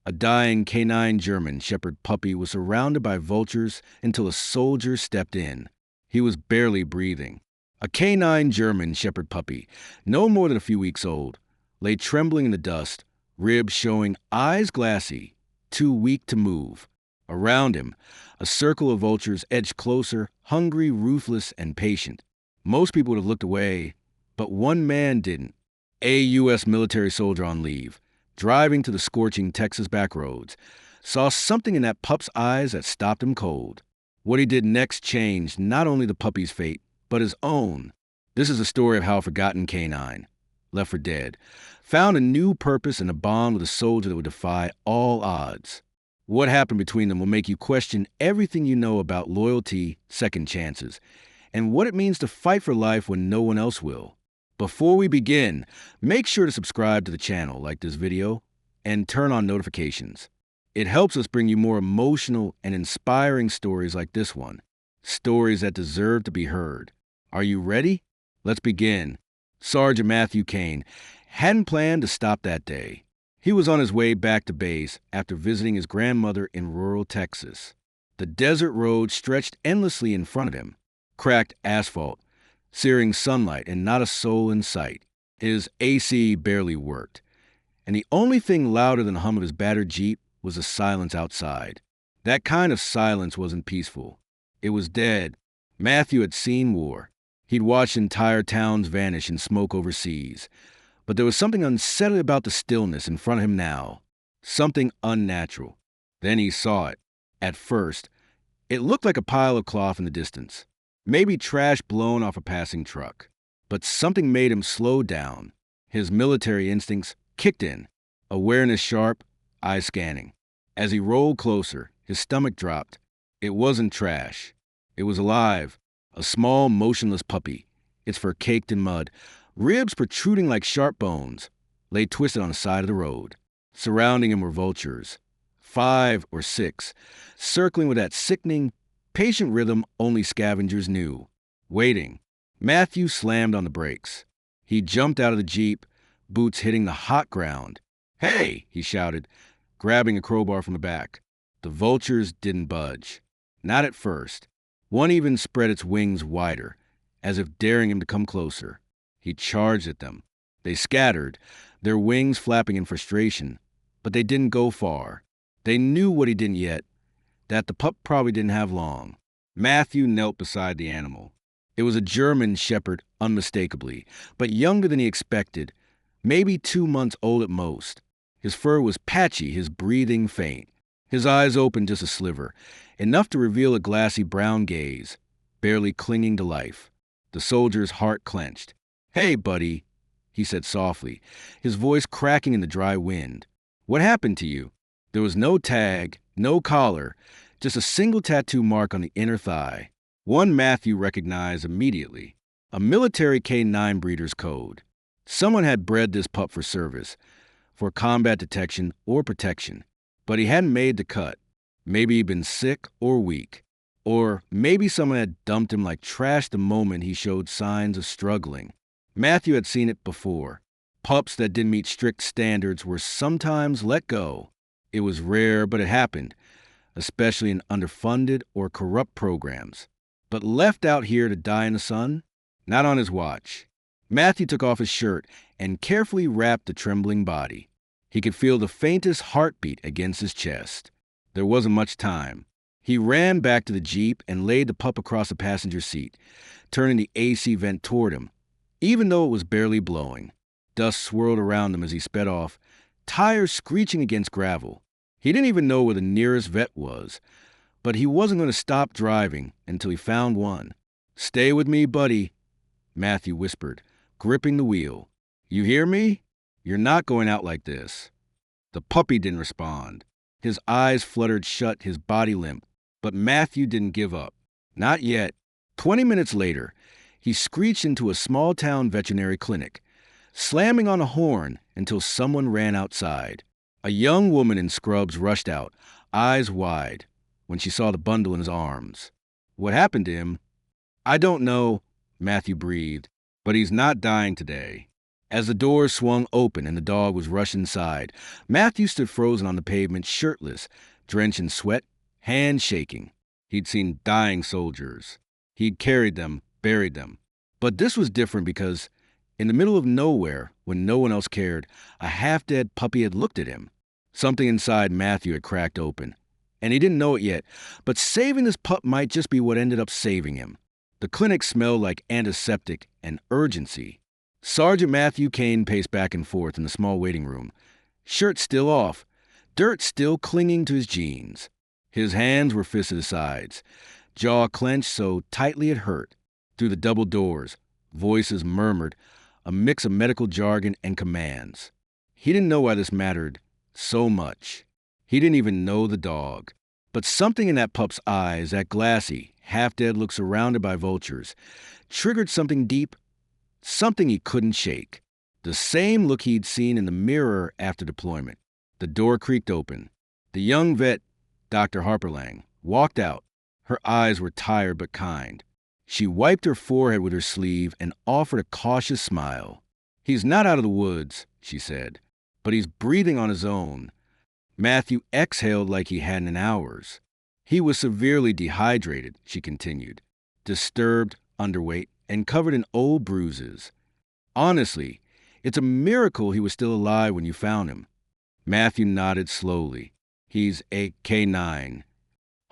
A dying canine German shepherd puppy was surrounded by vultures until a soldier stepped in. He was barely breathing. A canine German shepherd puppy, no more than a few weeks old, lay trembling in the dust, ribs showing, eyes glassy, too weak to move. Around him, a circle of vultures edged closer, hungry, ruthless, and patient. Most people would have looked away, but one man didn't. A U.S. military soldier on leave, driving to the scorching Texas backroads, saw something in that pup's eyes that stopped him cold. What he did next changed not only the puppy's fate, but his own. This is a story of how a forgotten canine, left for dead, found a new purpose and a bond with a soldier that would defy all odds. What happened between them will make you question everything you know about loyalty, second chances, and what it means to fight for life when no one else will. Before we begin, make sure to subscribe to the channel, like this video, and turn on notifications. It helps us bring you more emotional and inspiring stories like this one, stories that deserve to be heard. Are you ready? Let's begin. Sergeant Matthew Kane hadn't planned to stop that day. He was on his way back to base after visiting his grandmother in rural Texas. The desert road stretched endlessly in front of him, cracked asphalt, searing sunlight, and not a soul in sight. His AC barely worked, and the only thing louder than the hum of his battered Jeep was the silence outside. That kind of silence wasn't peaceful. It was dead. Matthew had seen war. He'd watched entire towns vanish in smoke overseas. But there was something unsettling about the stillness in front of him now. Something unnatural. Then he saw it. At first, it looked like a pile of cloth in the distance. Maybe trash blown off a passing truck. But something made him slow down. His military instincts kicked in. Awareness sharp, eyes scanning. As he rolled closer, his stomach dropped. It wasn't trash. It was alive. A small, motionless puppy, its fur caked in mud, ribs protruding like sharp bones, lay twisted on the side of the road. Surrounding him were vultures, 5 or 6, circling with that sickening, patient rhythm only scavengers knew. Waiting. Matthew slammed on the brakes. He jumped out of the Jeep, boots hitting the hot ground. "Hey!" he shouted, grabbing a crowbar from the back. The vultures didn't budge. Not at first. One even spread its wings wider, as if daring him to come closer. He charged at them. They scattered, their wings flapping in frustration, but they didn't go far. They knew what he didn't yet, that the pup probably didn't have long. Matthew knelt beside the animal. It was a German shepherd, unmistakably, but younger than he expected, maybe 2 months old at most. His fur was patchy, his breathing faint. His eyes opened just a sliver, enough to reveal a glassy brown gaze, barely clinging to life. The soldier's heart clenched. "Hey, buddy," he said softly, his voice cracking in the dry wind. "What happened to you?" There was no tag, no collar, just a single tattoo mark on the inner thigh. One Matthew recognized immediately. A military K9 breeder's code. Someone had bred this pup for service, for combat detection or protection. But he hadn't made the cut. Maybe he'd been sick or weak. Or maybe someone had dumped him like trash the moment he showed signs of struggling. Matthew had seen it before. Pups that didn't meet strict standards were sometimes let go. It was rare, but it happened, especially in underfunded or corrupt programs. But left out here to die in the sun? Not on his watch. Matthew took off his shirt and carefully wrapped the trembling body. He could feel the faintest heartbeat against his chest. There wasn't much time. He ran back to the Jeep and laid the pup across the passenger seat, turning the AC vent toward him, even though it was barely blowing. Dust swirled around him as he sped off, tires screeching against gravel. He didn't even know where the nearest vet was, but he wasn't going to stop driving until he found one. "Stay with me, buddy," Matthew whispered, gripping the wheel. "You hear me? You're not going out like this." The puppy didn't respond. His eyes fluttered shut, his body limp. But Matthew didn't give up. Not yet. 20 minutes later, he screeched into a small-town veterinary clinic, slamming on a horn until someone ran outside. A young woman in scrubs rushed out, eyes wide, when she saw the bundle in his arms. "What happened to him?" "I don't know," Matthew breathed, "but he's not dying today." As the door swung open and the dog was rushed inside, Matthew stood frozen on the pavement, shirtless, drenched in sweat, hands shaking. He'd seen dying soldiers. He'd carried them, buried them. But this was different because, in the middle of nowhere, when no one else cared, a half-dead puppy had looked at him. Something inside Matthew had cracked open. And he didn't know it yet, but saving this pup might just be what ended up saving him. The clinic smelled like antiseptic and urgency. Sergeant Matthew Kane paced back and forth in the small waiting room, shirt still off, dirt still clinging to his jeans. His hands were fists at his sides, jaw clenched so tightly it hurt. Through the double doors, voices murmured, a mix of medical jargon and commands. He didn't know why this mattered so much. He didn't even know the dog. But something in that pup's eyes, that glassy, half-dead look surrounded by vultures, triggered something deep, something he couldn't shake. The same look he'd seen in the mirror after deployment. The door creaked open. The young vet, Dr. Harperlang, walked out. Her eyes were tired but kind. She wiped her forehead with her sleeve and offered a cautious smile. "He's not out of the woods," she said, "but he's breathing on his own." Matthew exhaled like he hadn't in hours. "He was severely dehydrated," she continued, "disturbed, underweight, and covered in old bruises. Honestly, it's a miracle he was still alive when you found him." Matthew nodded slowly. "He's a K9.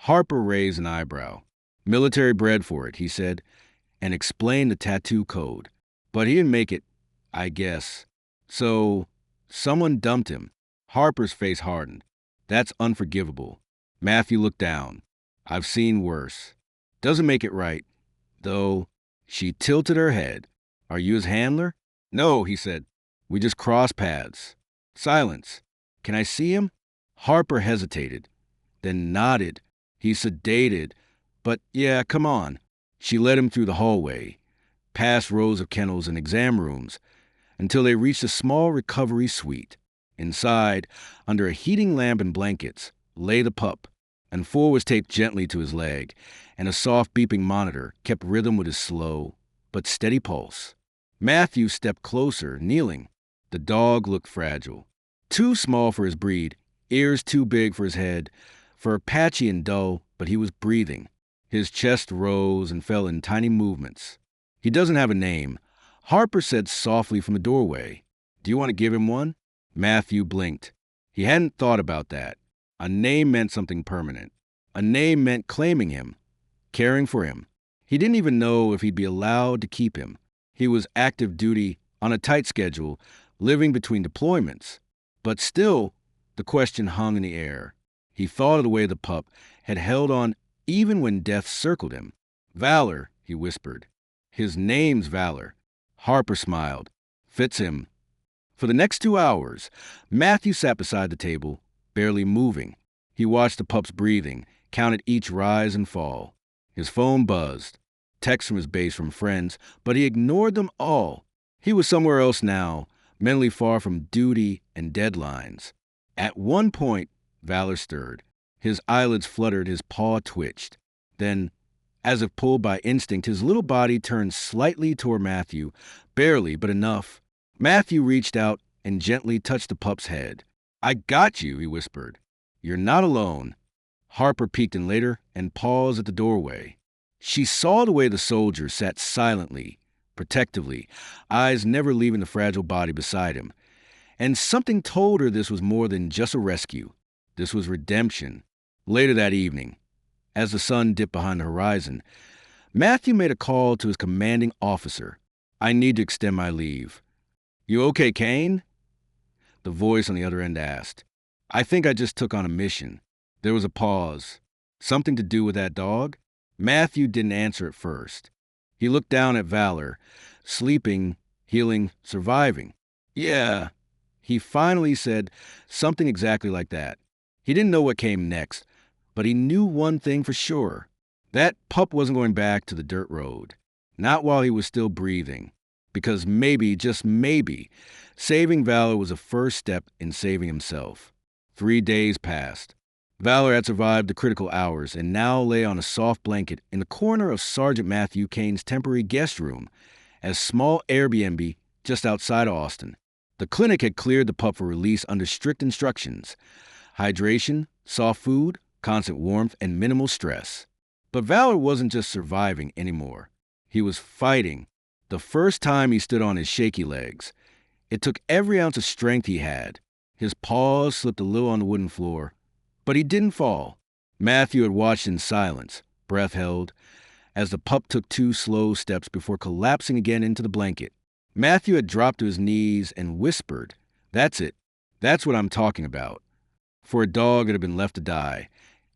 Harper raised an eyebrow. "Military bred for it," he said, and explained the tattoo code. "But he didn't make it, I guess. So, someone dumped him." Harper's face hardened. "That's unforgivable." Matthew looked down. "I've seen worse. Doesn't make it right, though." She tilted her head. "Are you his handler?" "No," he said. "We just cross paths." Silence. "Can I see him?" Harper hesitated, then nodded. "He's sedated, but yeah, come on." She led him through the hallway, past rows of kennels and exam rooms, until they reached a small recovery suite. Inside, under a heating lamp and blankets, lay the pup, and Four was taped gently to his leg, and a soft beeping monitor kept rhythm with his slow but steady pulse. Matthew stepped closer, kneeling. The dog looked fragile. Too small for his breed, ears too big for his head, fur patchy and dull, but he was breathing. His chest rose and fell in tiny movements. "He doesn't have a name," Harper said softly from the doorway. "Do you want to give him one?" Matthew blinked. He hadn't thought about that. A name meant something permanent. A name meant claiming him, caring for him. He didn't even know if he'd be allowed to keep him. He was active duty, on a tight schedule, living between deployments. But still, the question hung in the air. He thought of the way the pup had held on even when death circled him. "Valor," he whispered. "His name's Valor." Harper smiled. "Fits him." For the next 2 hours, Matthew sat beside the table, barely moving. He watched the pup's breathing, counted each rise and fall. His phone buzzed. Texts from his base from friends, but he ignored them all. He was somewhere else now, mentally far from duty and deadlines. At one point, Valor stirred. His eyelids fluttered, his paw twitched. Then, as if pulled by instinct, his little body turned slightly toward Matthew, barely, but enough. Matthew reached out and gently touched the pup's head. "I got you," he whispered. "You're not alone." Harper peeked in later and paused at the doorway. She saw the way the soldier sat silently, protectively, eyes never leaving the fragile body beside him. And something told her this was more than just a rescue. This was redemption. Later that evening, as the sun dipped behind the horizon, Matthew made a call to his commanding officer. "I need to extend my leave." "You okay, Kane?" The voice on the other end asked. "I think I just took on a mission." There was a pause. "Something to do with that dog?" Matthew didn't answer at first. He looked down at Valor, sleeping, healing, surviving. "Yeah." He finally said something exactly like that. He didn't know what came next, but he knew one thing for sure. That pup wasn't going back to the dirt road. Not while he was still breathing. Because maybe, just maybe, saving Valor was a first step in saving himself. 3 days passed. Valor had survived the critical hours and now lay on a soft blanket in the corner of Sergeant Matthew Kane's temporary guest room, a small Airbnb just outside of Austin. The clinic had cleared the pup for release under strict instructions: hydration, soft food, constant warmth, and minimal stress. But Valor wasn't just surviving anymore. He was fighting. The first time he stood on his shaky legs, it took every ounce of strength he had. His paws slipped a little on the wooden floor, but he didn't fall. Matthew had watched in silence, breath held, as the pup took 2 slow steps before collapsing again into the blanket. Matthew had dropped to his knees and whispered, "That's it. That's what I'm talking about." For a dog that had been left to die,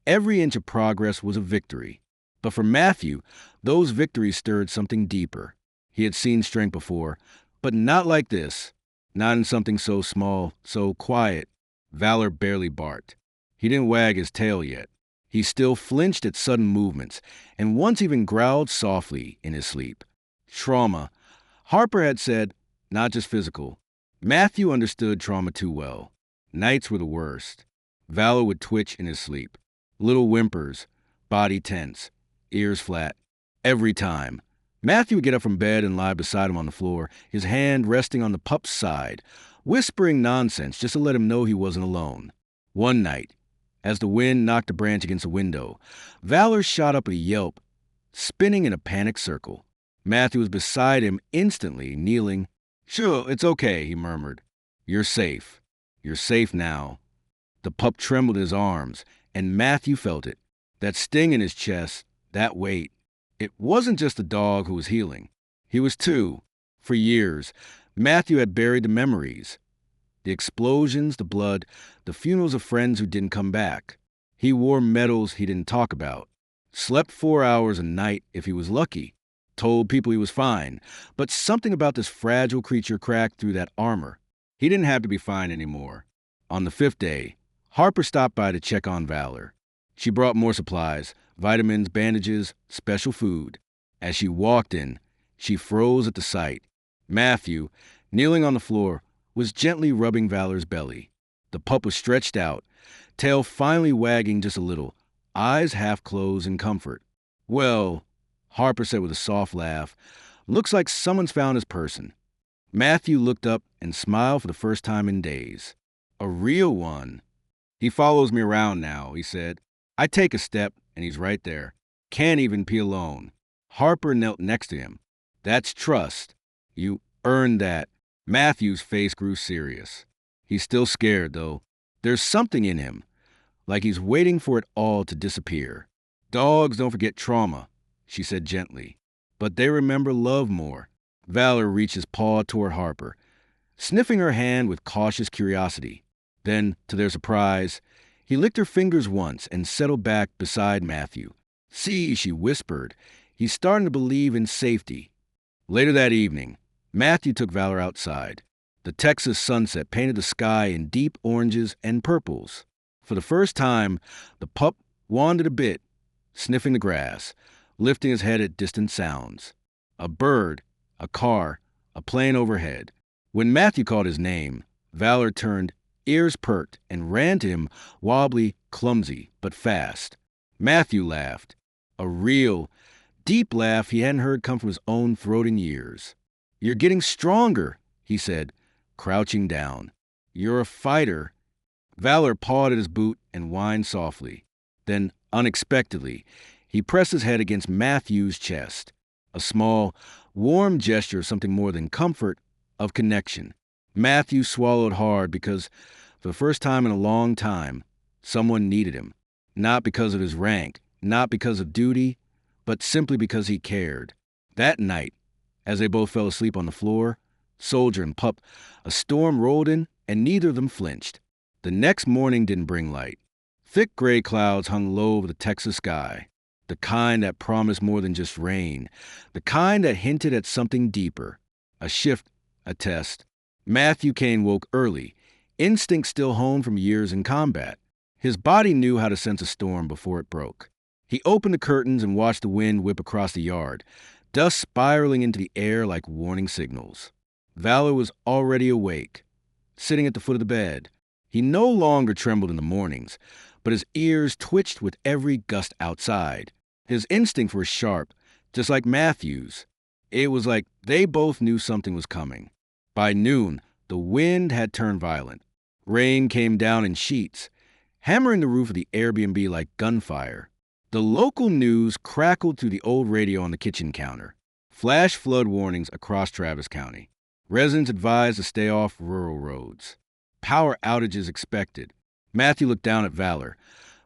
every inch of progress was a victory. But for Matthew, those victories stirred something deeper. He had seen strength before, but not like this. Not in something so small, so quiet. Valor barely barked. He didn't wag his tail yet. He still flinched at sudden movements, and once even growled softly in his sleep. Trauma. Harper had said, not just physical. Matthew understood trauma too well. Nights were the worst. Valor would twitch in his sleep. Little whimpers, body tense, ears flat. Every time. Matthew would get up from bed and lie beside him on the floor, his hand resting on the pup's side, whispering nonsense just to let him know he wasn't alone. One night, as the wind knocked a branch against a window, Valor shot up a yelp, spinning in a panicked circle. Matthew was beside him instantly, kneeling. "Sure, it's okay," he murmured. "You're safe. You're safe now." The pup trembled in his arms, and Matthew felt it. That sting in his chest, that weight. It wasn't just the dog who was healing. He was too. For years, Matthew had buried the memories. The explosions, the blood, the funerals of friends who didn't come back. He wore medals he didn't talk about. Slept 4 hours a night if he was lucky. Told people he was fine. But something about this fragile creature cracked through that armor. He didn't have to be fine anymore. On the 5th day, Harper stopped by to check on Valor. She brought more supplies, vitamins, bandages, special food. As she walked in, she froze at the sight. Matthew, kneeling on the floor, was gently rubbing Valor's belly. The pup was stretched out, tail finally wagging just a little, eyes half closed in comfort. "Well," Harper said with a soft laugh, "looks like someone's found his person." Matthew looked up and smiled for the first time in days. "A real one." "He follows me around now," he said. "I take a step, and he's right there. Can't even pee alone." Harper knelt next to him. "That's trust. You earned that." Matthew's face grew serious. He's still scared, though. There's something in him, like he's waiting for it all to disappear. "Dogs don't forget trauma," she said gently, "but they remember love more." Valor reached his paw toward Harper, sniffing her hand with cautious curiosity. Then, to their surprise, he licked her fingers once and settled back beside Matthew. "See," she whispered, "he's starting to believe in safety." Later that evening, Matthew took Valor outside. The Texas sunset painted the sky in deep oranges and purples. For the first time, the pup wandered a bit, sniffing the grass, lifting his head at distant sounds. A bird, a car, a plane overhead. When Matthew called his name, Valor turned, ears perked, and ran to him, wobbly, clumsy, but fast. Matthew laughed. A real, deep laugh he hadn't heard come from his own throat in years. "You're getting stronger," he said, crouching down. "You're a fighter." Valor pawed at his boot and whined softly. Then, unexpectedly, he pressed his head against Matthew's chest. A small, warm gesture of something more than comfort, of connection. Matthew swallowed hard because, for the first time in a long time, someone needed him. Not because of his rank, not because of duty, but simply because he cared. That night, as they both fell asleep on the floor, soldier and pup, a storm rolled in, and neither of them flinched. The next morning didn't bring light. Thick gray clouds hung low over the Texas sky, the kind that promised more than just rain, the kind that hinted at something deeper. A shift, a test. Matthew Kane woke early, instinct still honed from years in combat. His body knew how to sense a storm before it broke. He opened the curtains and watched the wind whip across the yard, dust spiraling into the air like warning signals. Valor was already awake, sitting at the foot of the bed. He no longer trembled in the mornings, but his ears twitched with every gust outside. His instincts were sharp, just like Matthew's. It was like they both knew something was coming. By noon, the wind had turned violent. Rain came down in sheets, hammering the roof of the Airbnb like gunfire. The local news crackled through the old radio on the kitchen counter. Flash flood warnings across Travis County. Residents advised to stay off rural roads. Power outages expected. Matthew looked down at Valor,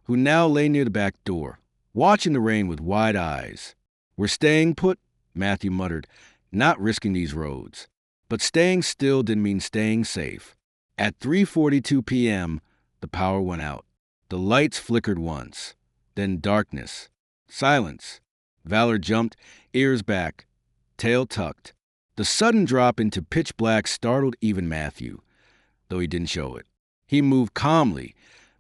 who now lay near the back door, watching the rain with wide eyes. "We're staying put," Matthew muttered, "not risking these roads." But staying still didn't mean staying safe. At 3:42 p.m., the power went out. The lights flickered once. Then darkness. Silence. Valor jumped, ears back, tail tucked. The sudden drop into pitch black startled even Matthew, though he didn't show it. He moved calmly,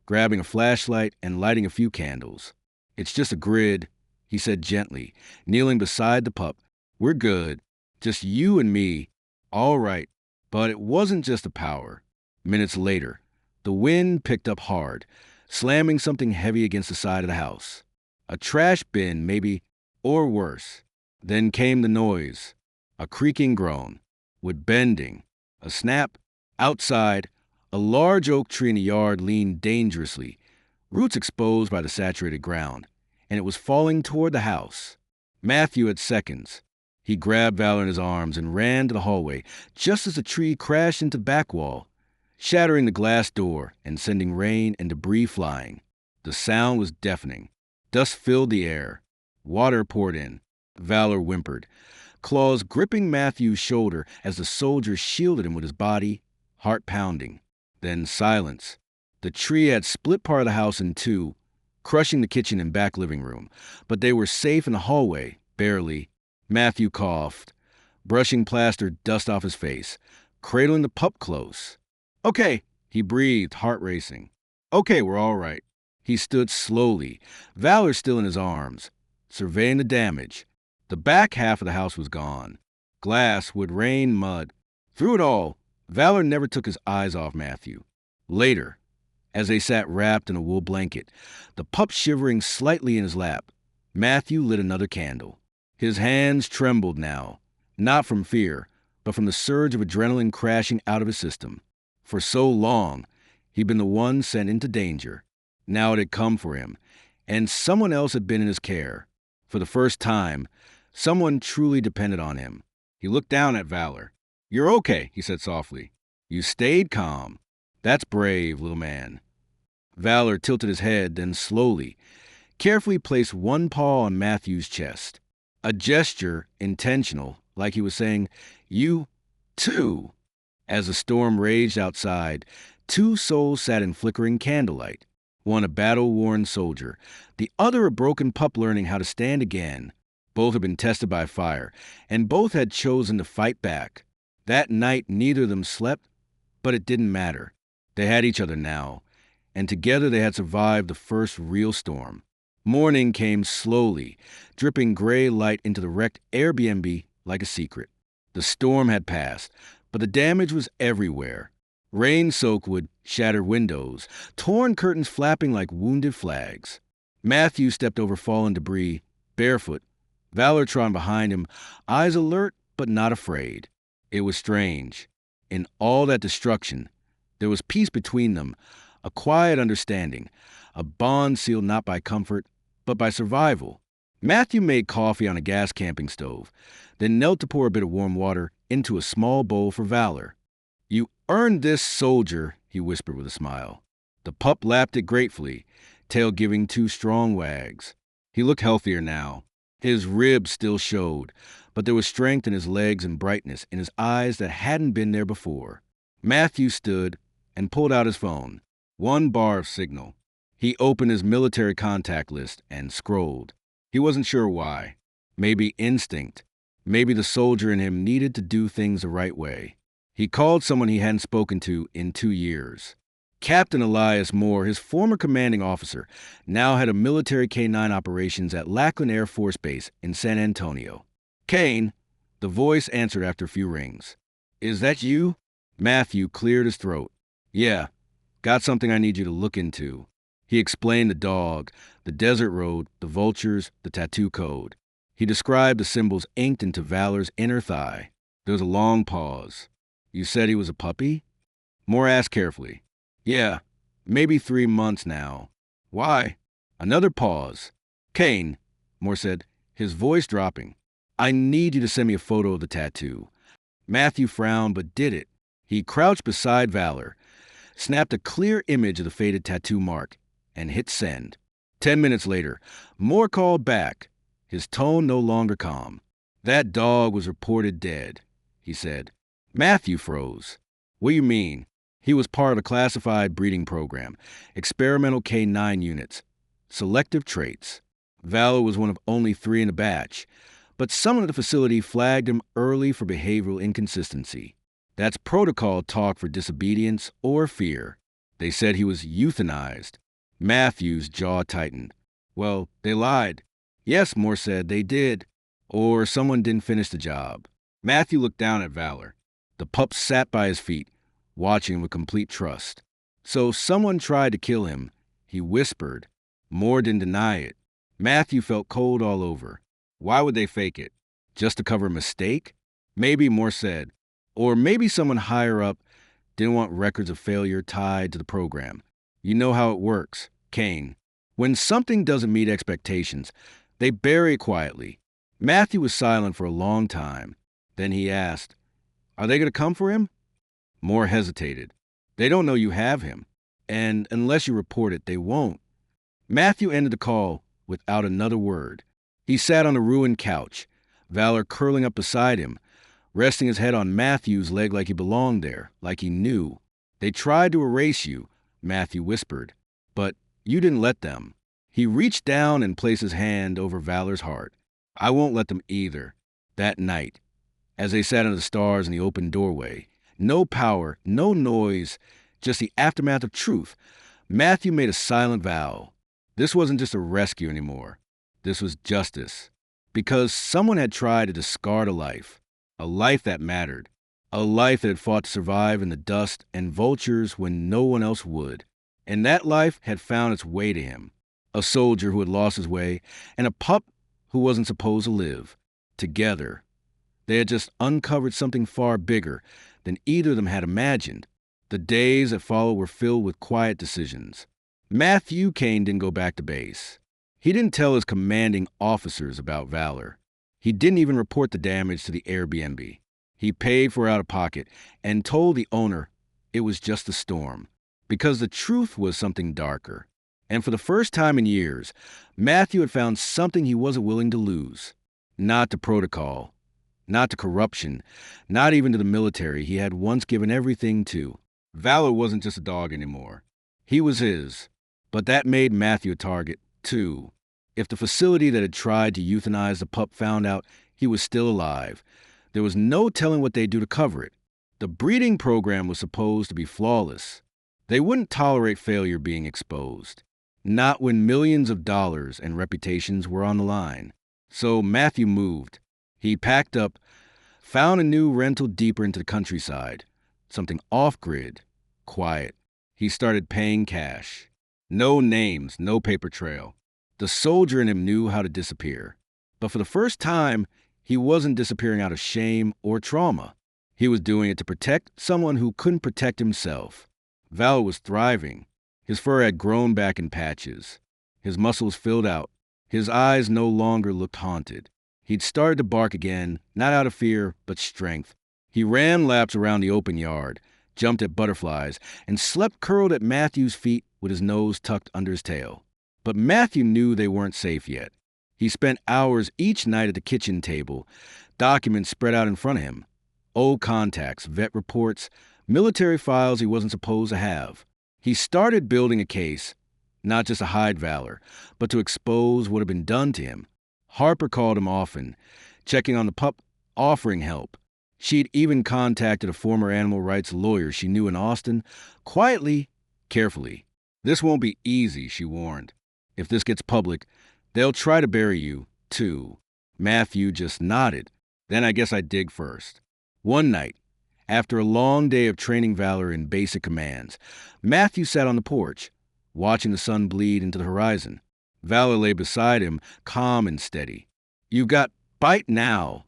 grabbing a flashlight and lighting a few candles. "It's just a grid," he said gently, kneeling beside the pup. "We're good. Just you and me. All right." But it wasn't just the power. Minutes later, the wind picked up hard, slamming something heavy against the side of the house. A trash bin, maybe, or worse. Then came the noise, a creaking groan, with bending, a snap. Outside, a large oak tree in the yard leaned dangerously, roots exposed by the saturated ground, and it was falling toward the house. Matthew had seconds. He grabbed Valor in his arms and ran to the hallway just as the tree crashed into the back wall, shattering the glass door and sending rain and debris flying. The sound was deafening. Dust filled the air. Water poured in. Valor whimpered, claws gripping Matthew's shoulder as the soldier shielded him with his body, heart pounding. Then silence. The tree had split part of the house in two, crushing the kitchen and back living room, but they were safe in the hallway, barely. Matthew coughed, brushing plastered dust off his face, cradling the pup close. "Okay," he breathed, heart racing. "Okay, we're all right." He stood slowly, Valor still in his arms, surveying the damage. The back half of the house was gone. Glass, wood, rain, mud. Through it all, Valor never took his eyes off Matthew. Later, as they sat wrapped in a wool blanket, the pup shivering slightly in his lap, Matthew lit another candle. His hands trembled now, not from fear, but from the surge of adrenaline crashing out of his system. For so long, he'd been the one sent into danger. Now it had come for him, and someone else had been in his care. For the first time, someone truly depended on him. He looked down at Valor. "You're okay," he said softly. "You stayed calm. That's brave, little man." Valor tilted his head, then slowly, carefully placed one paw on Matthew's chest. A gesture, intentional, like he was saying, "You, too." As the storm raged outside, two souls sat in flickering candlelight. One a battle-worn soldier, the other a broken pup learning how to stand again. Both had been tested by fire, and both had chosen to fight back. That night neither of them slept, but it didn't matter. They had each other now, and together they had survived the first real storm. Morning came slowly, dripping gray light into the wrecked Airbnb like a secret. The storm had passed, but the damage was everywhere. Rain-soaked wood shattered windows, torn curtains flapping like wounded flags. Matthew stepped over fallen debris, barefoot, Valor trotting behind him, eyes alert but not afraid. It was strange. In all that destruction, there was peace between them, a quiet understanding, a bond sealed not by comfort, but by survival. Matthew made coffee on a gas camping stove, then knelt to pour a bit of warm water into a small bowl for Valor. "You earned this, soldier," he whispered with a smile. The pup lapped it gratefully, tail giving two strong wags. He looked healthier now. His ribs still showed, but there was strength in his legs and brightness in his eyes that hadn't been there before. Matthew stood and pulled out his phone. One bar of signal. He opened his military contact list and scrolled. He wasn't sure why. Maybe instinct. Maybe the soldier in him needed to do things the right way. He called someone he hadn't spoken to in 2 years. Captain Elias Moore, his former commanding officer, now had a military K-9 operations at Lackland Air Force Base in San Antonio. "Kane," the voice answered after a few rings. "Is that you?" Matthew cleared his throat. "Yeah, got something I need you to look into." He explained the dog, the desert road, the vultures, the tattoo code. He described the symbols inked into Valor's inner thigh. There was a long pause. You said he was a puppy? Moore asked carefully. Yeah, maybe 3 months now. Why? Another pause. Kane, Moore said, his voice dropping. I need you to send me a photo of the tattoo. Matthew frowned but did it. He crouched beside Valor, snapped a clear image of the faded tattoo mark, and hit send. 10 minutes later, Moore called back, his tone no longer calm. That dog was reported dead, he said. Matthew froze. What do you mean? He was part of a classified breeding program, experimental K9 units, selective traits. Valor was one of only 3 in the batch, but someone at the facility flagged him early for behavioral inconsistency. That's protocol talk for disobedience or fear. They said he was euthanized. Matthew's jaw tightened. Well, they lied. Yes, Moore said, they did. Or someone didn't finish the job. Matthew looked down at Valor. The pup sat by his feet, watching him with complete trust. So someone tried to kill him, he whispered. Moore didn't deny it. Matthew felt cold all over. Why would they fake it? Just to cover a mistake? Maybe, Moore said. Or maybe someone higher up didn't want records of failure tied to the program. You know how it works, Kane. When something doesn't meet expectations, they bury it quietly. Matthew was silent for a long time. Then he asked, Are they going to come for him? Moore hesitated. They don't know you have him. And unless you report it, they won't. Matthew ended the call without another word. He sat on a ruined couch, Valor curling up beside him, resting his head on Matthew's leg like he belonged there, like he knew. They tried to erase you, Matthew whispered, but you didn't let them. He reached down and placed his hand over Valor's heart. I won't let them either. That night, as they sat under the stars in the open doorway, no power, no noise, just the aftermath of truth, Matthew made a silent vow. This wasn't just a rescue anymore. This was justice. Because someone had tried to discard a life that mattered, a life that had fought to survive in the dust and vultures when no one else would. And that life had found its way to him. A soldier who had lost his way, and a pup who wasn't supposed to live. Together. They had just uncovered something far bigger than either of them had imagined. The days that followed were filled with quiet decisions. Matthew Kane didn't go back to base. He didn't tell his commanding officers about Valor. He didn't even report the damage to the Airbnb. He paid for it out of pocket and told the owner it was just a storm, because the truth was something darker. And for the first time in years, Matthew had found something he wasn't willing to lose. Not to protocol, not to corruption, not even to the military he had once given everything to. Valor wasn't just a dog anymore. He was his. But that made Matthew a target, too. If the facility that had tried to euthanize the pup found out he was still alive, there was no telling what they'd do to cover it. The breeding program was supposed to be flawless. They wouldn't tolerate failure being exposed. Not when millions of dollars and reputations were on the line. So Matthew moved. He packed up, found a new rental deeper into the countryside. Something off-grid, quiet. He started paying cash. No names, no paper trail. The soldier in him knew how to disappear. But for the first time, he wasn't disappearing out of shame or trauma. He was doing it to protect someone who couldn't protect himself. Valor was thriving. His fur had grown back in patches. His muscles filled out. His eyes no longer looked haunted. He'd started to bark again, not out of fear, but strength. He ran laps around the open yard, jumped at butterflies, and slept curled at Matthew's feet with his nose tucked under his tail. But Matthew knew they weren't safe yet. He spent hours each night at the kitchen table, documents spread out in front of him. Old contacts, vet reports, military files he wasn't supposed to have. He started building a case, not just to hide Valor, but to expose what had been done to him. Harper called him often, checking on the pup, offering help. She'd even contacted a former animal rights lawyer she knew in Austin, quietly, carefully. This won't be easy, she warned. If this gets public, they'll try to bury you, too. Matthew just nodded. Then I guess I'd dig first. One night, after a long day of training Valor in basic commands, Matthew sat on the porch, watching the sun bleed into the horizon. Valor lay beside him, calm and steady. You got bite now,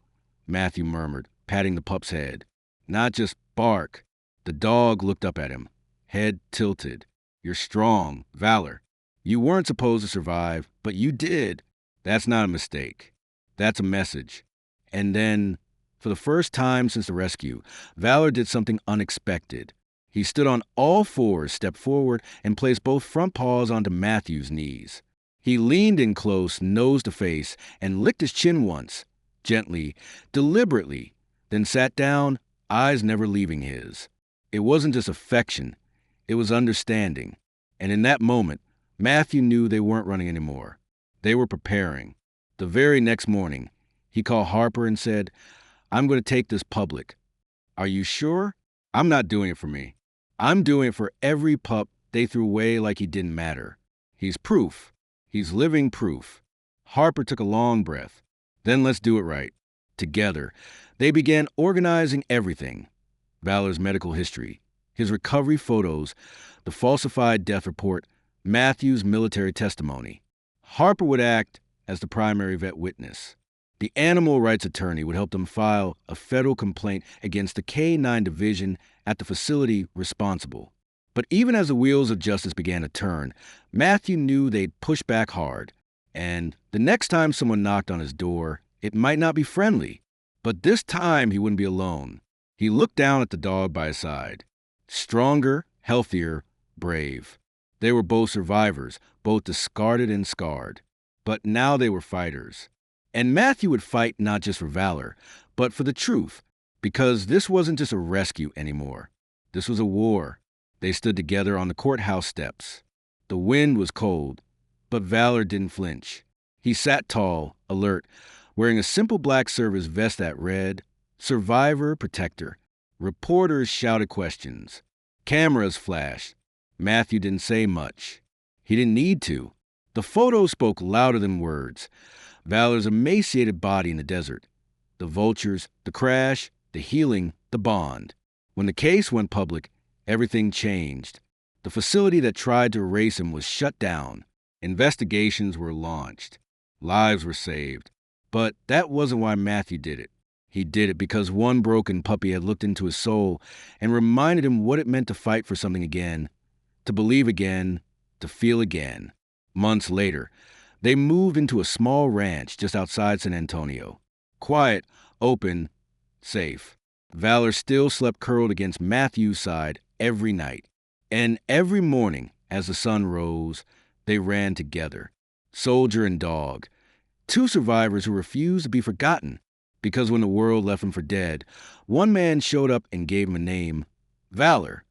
Matthew murmured, patting the pup's head. Not just Bark. The dog looked up at him, head tilted. You're strong, Valor. You weren't supposed to survive, but you did. That's not a mistake. That's a message. And then, for the first time since the rescue, Valor did something unexpected. He stood on all fours, stepped forward, and placed both front paws onto Matthew's knees. He leaned in close, nose to face, and licked his chin once, gently, deliberately, then sat down, eyes never leaving his. It wasn't just affection, it was understanding. And in that moment, Matthew knew they weren't running anymore. They were preparing. The very next morning, he called Harper and said, "I'm going to take this public. Are you sure? I'm not doing it for me. I'm doing it for every pup they threw away like he didn't matter. He's proof. He's living proof." Harper took a long breath. "Then let's do it right." Together, they began organizing everything. Valor's medical history, his recovery photos, the falsified death report, Matthew's military testimony. Harper would act as the primary vet witness. The animal rights attorney would help them file a federal complaint against the K-9 division at the facility responsible. But even as the wheels of justice began to turn, Matthew knew they'd push back hard. And the next time someone knocked on his door, it might not be friendly. But this time he wouldn't be alone. He looked down at the dog by his side. Stronger, healthier, brave. They were both survivors, both discarded and scarred. But now they were fighters. And Matthew would fight not just for Valor, but for the truth, because this wasn't just a rescue anymore. This was a war. They stood together on the courthouse steps. The wind was cold, but Valor didn't flinch. He sat tall, alert, wearing a simple black service vest that read, "Survivor Protector." Reporters shouted questions. Cameras flashed. Matthew didn't say much. He didn't need to. The photos spoke louder than words. Valor's emaciated body in the desert. The vultures, the crash, the healing, the bond. When the case went public, everything changed. The facility that tried to erase him was shut down. Investigations were launched. Lives were saved. But that wasn't why Matthew did it. He did it because one broken puppy had looked into his soul and reminded him what it meant to fight for something again, to believe again, to feel again. Months later, they moved into a small ranch just outside San Antonio. Quiet, open, safe. Valor still slept curled against Matthew's side every night. And every morning, as the sun rose, they ran together. Soldier and dog. Two survivors who refused to be forgotten. Because when the world left them for dead, one man showed up and gave him a name, Valor.